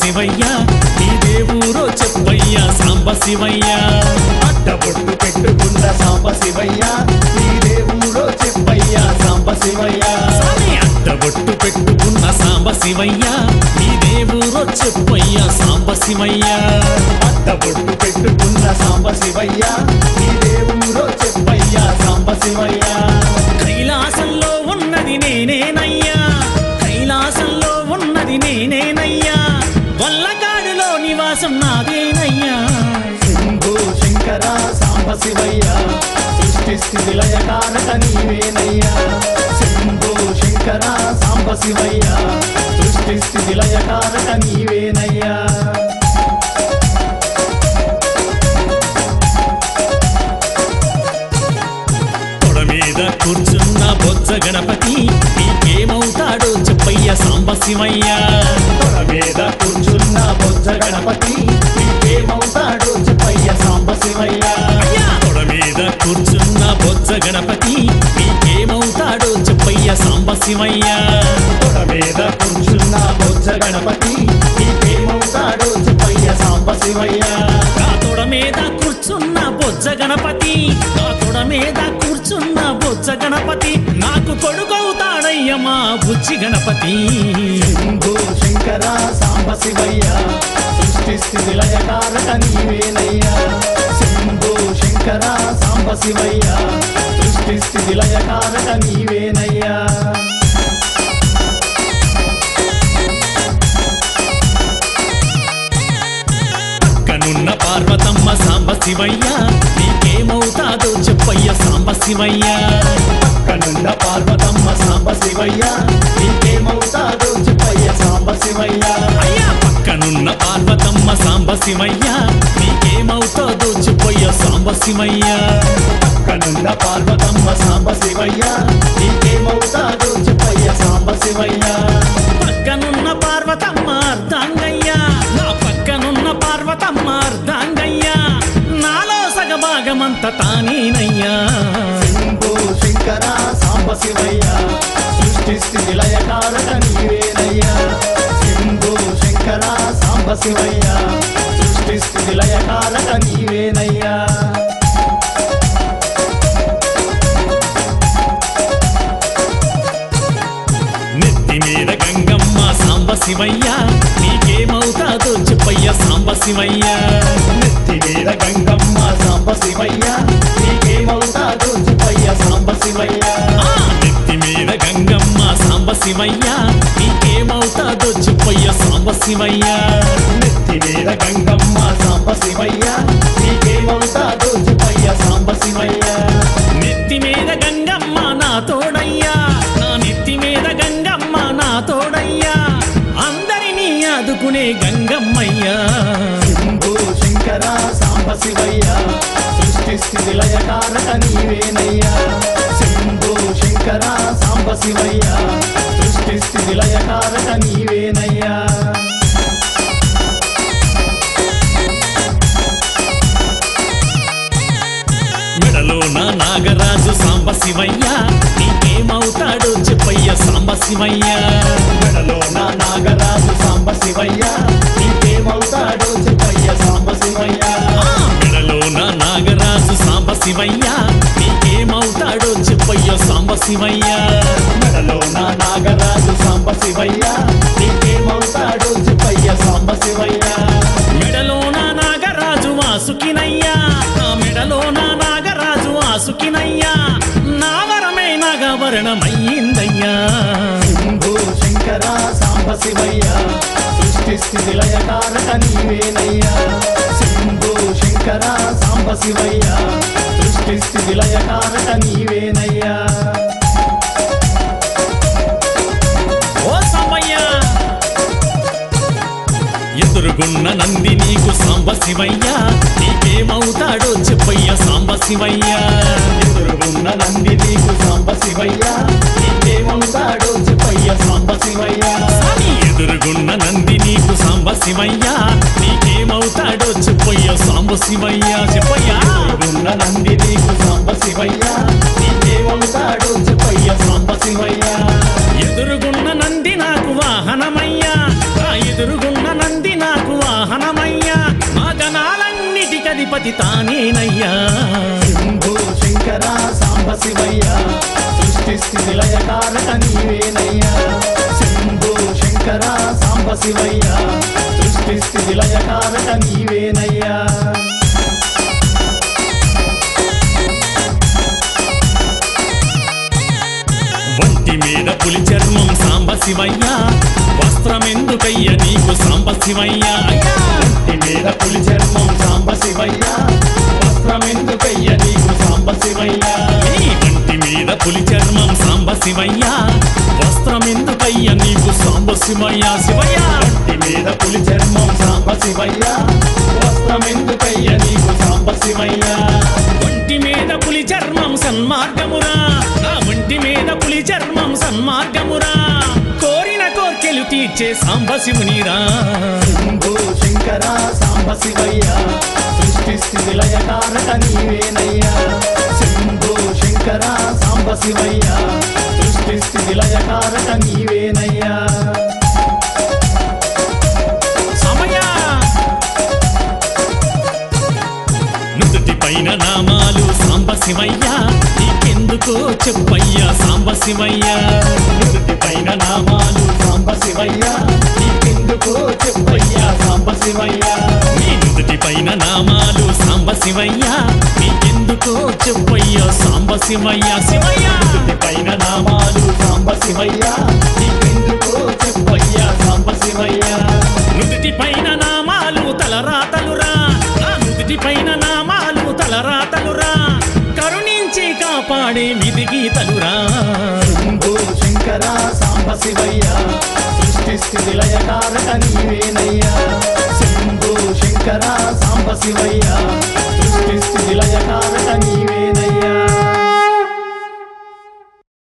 శివయ్య నీదే ఊరో చెప్పయ్యా సాంబ శివయ్య అడ్డబొట్టు పెట్టుకున్న సాంబ శివయ్య నీదే ఊరో చెప్పయ్యా సాంబ శివయ్య అడ్డబొట్టు పెట్టుకున్న సాంబ శివయ్య నీదే ఊరో చెప్పయ్యా సాంబ శివయ్య అడ్డబొట్టు పెట్టుకున్న సాంబ శివయ్య నీదే ఊరో చెప్పయ్యా సాంబ శివయ్య కైలాసంలో ఉన్నది నేనేనయ్యా కైలాసంలో ఉన్నది నేనేనయ్యా వల్లకాడులో నివాసం నాదేనయ్యా శంభో శంకర సాంబ శివయ్య సృష్టి స్థితి లయకారక నీవేనయ్యా శంభో శంకర సాంబ శివయ్య సృష్టి స్థితి లయకారక నీవేనయ్యా మీద కూర్చున్న బొజ్జ గణపతి నీకేమవుతాడో చెప్పయ్య సాంబ శివయ్య తొడ మీద కూర్చున్న బొజ్జ గణపతి నీకేమవుతాడో చెప్పయ్య సాంబ శివయ్య తొడ మీద కూర్చున్న బొజ్జ గణపతి నీకేమవుతాడో చెప్పయ్య సాంబ శివయ్య తొడ మీద కూర్చున్న బొజ్జ గణపతి నీకేమవుతాడో చెప్పయ్య సాంబ శివయ్య నా తొడ మీద కూర్చున్న బొజ్జ గణపతి నా తొడ మీద కూర్చున్న బొజ్జ గణపతి నాకు కొడుకవుతాడయ్య మా బుజ్జి గణపతి శంభో శంకర సాంబ శివయ్య సృష్టి స్థితి లయకారక నీవేనయ్యా శంభో శంకర సాంబ శివయ్య సృష్టి స్థితి లయకారక నీవేనయ్యా పక్కనున్న పార్వతమ్మ సాంబ శివయ్య నీకేమవుతాదో చెప్పయ్య సాంబ శివయ్య పక్కనున్న పార్వతమ్మ సాంబ శివయ్య నీకేమవుతాదో చెప్పయ్య సాంబ శివయ్య అయ్యా పక్కనున్న పార్వతమ్మ సాంబ శివయ్య నీకేమవుతాదో చెప్పయ్య సాంబ శివయ్య పక్కనున్న పార్వతమ్మ సాంబ శివయ్య నీకేమవుతాదో చెప్పయ్య సాంబ శివయ్య పక్కనున్న పార్వతమ్మ అర్ధాంగయ్య నా పక్కనున్న పార్వతమ్మ అర్ధాంగయ్య నాలో సగభాగమంత తానేనయ్యా శంభో శంకర సాంబ శివయ్య సృష్టి స్థితి లయకారక నీవేనయ్యా శంభో శంకర సాంబ శివయ్య సృష్టి స్థితి లయకారక నీవేనయ్యా నెత్తి మీద గంగమ్మ సాంబ శివయ్య నీకేమవుతాదో చెప్పయ్య సాంబ శివయ్య నెత్తి మీద గంగమ్మ సాంబ శివయ్య నీకేమవుతాదో చెప్పయ్య సాంబ శివయ్య నెత్తి మీద గంగమ్మ సాంబ శివయ్య నీకేమవుతాదో చెప్పయ్య సాంబ శివయ్య నెత్తి మీద గంగమ్మ సాంబ శివయ్య నీకేమవుతాదో చెప్పయ్య సాంబ శివయ్య నెత్తి మీద గంగమ్మ నా తోడయ్యా నా నెత్తి మీద గంగమ్మ నా తోడయ్యా అందరినీ ఆదుకునే గంగమ్మయ్యా శంభో శంకర సాంబ శివయ్య సృష్టి స్థితి లయకారక నీవేనయ్యా శంభో శంకర సాంబ శివయ్య సృష్టి స్థితి లయకారక నీవేనయ్యా మెడలో నా నాగరాజు సాంబ శివయ్య నీకేమవుతాడో చెప్పయ్య సాంబ శివయ్య మెడలో నా నాగరాజు సాంబ శివయ్య నీకేమవుతాడో చెప్పయ్య సాంబ శివయ్య మెడలో నా నాగరాజు సాంబ శివయ్య నీకేమవుతాడో చెప్పయ్య సాంబ శివయ్య మెడలో నా నాగరాజు సాంబ శివయ్య నీకేమవుతాడో చెప్పయ్య సాంబ శివయ్య మెడలో నా నాగరాజు వాసుకినయ్యా నా మెడలో నా నాగరాజు వాసుకినయ్యా నా వరమే నాగవరణమయ్యిందయ్యా శంభో శంకర సాంబ శివయ్య సృష్టి స్థితి లయకారక నీవేనయ్యా శంభో శంకర సాంబ శివయ్య సృష్టి స్థితి లయకారక నీవేనయ్యా ఓ సాంబయ్య ఎదురుగున్న నంది నీకు సాంబ శివయ్య నీకేమవుతాడో చెప్పయ్య సాంబ శివయ్య ఎదురుగున్న నంది నీకు సాంబ శివయ్య నీకేమవుతాడో చెప్పయ్య సాంబ శివయ్య ఎదురుగున్న నంది నీకు సాంబ శివయ్య నీకేమవుతాడో చెప్పయ్య సాంబ శివయ్య చెప్పయ్యా ఎదురుగున్న నంది నీకు సాంబ శివయ్య నీకేమవుతాడో చెప్పయ్య సాంబ శివయ్య ఎదురుగున్న నంది నాకు వాహనమయ్యా నా ఎదురుగున్న నంది అధిపతి తానేనయ్యా శంభో శంకర సాంబ శివయ్య సృష్టి స్థితి లయకారక నీవేనయ్యా శంభో శంకర సాంబ శివయ్య సృష్టి స్థితి లయకారక నీవేనయ్యా ఒంటి మీద పులి చర్మం సాంబ శివయ్య వస్త్రమెందుకయ్య నీకు సాంబ శివయ్య ఒంటి మీద పులి చర్మం సాంబ శివయ్య వస్త్రమెందుకయ్య నీకు సాంబ శివయ్య నీ ఒంటి మీద పులి చర్మం సాంబ శివయ్య వస్త్రమెందుకయ్య నీకు సాంబ శివయ్య శివయ్య ఒంటి మీద పులి చర్మం సాంబ శివయ్య వస్త్రమెందుకయ్య నీకు సాంబ శివయ్య ఒంటి మీద పులి చర్మం సన్మార్గమురా నా ఒంటి మీద పులి చర్మం సన్మార్గమురా కోరిన కోర్కెలు తీర్చే సాంబ శివునిరా శంభో శంకర సాంబ శివయ్య సృష్టి స్థితి లయకారక నీవేనయ్యా శంభో శంకర సాంబ శివయ్య సృష్టి స్థితి లయకారక నీవేనయ్యా పైన నామాలు సాంబ శివయ్య నీకెందుకో చెప్పయ్యా సాంబ శివయ్య నుదుటి పైన నామాలు సాంబ శివయ్య నీకెందుకో చెప్పయ్యా సాంబ శివయ్య నీ నుదుటి పైన నామాలు సాంబ శివయ్య నీకెందుకో చెప్పయ్యా సాంబ శివయ్య శివయ్య నుదుటి పైన నామాలు సాంబ శివయ్య నీకెందుకో చెప్పయ్యా సాంబ శివయ్య నుదుటి పైన నామాలు తలరాతలురా నా నుదుటి పైన నామాలు తలరాతలురా కరుణించి కాపాడే విధి గీతలురా శంభో శంకర సాంబ శివయ్య సృష్టి స్థితి లయకారక నీవేనయ్యా శంభో శంకర సాంబ శివయ్య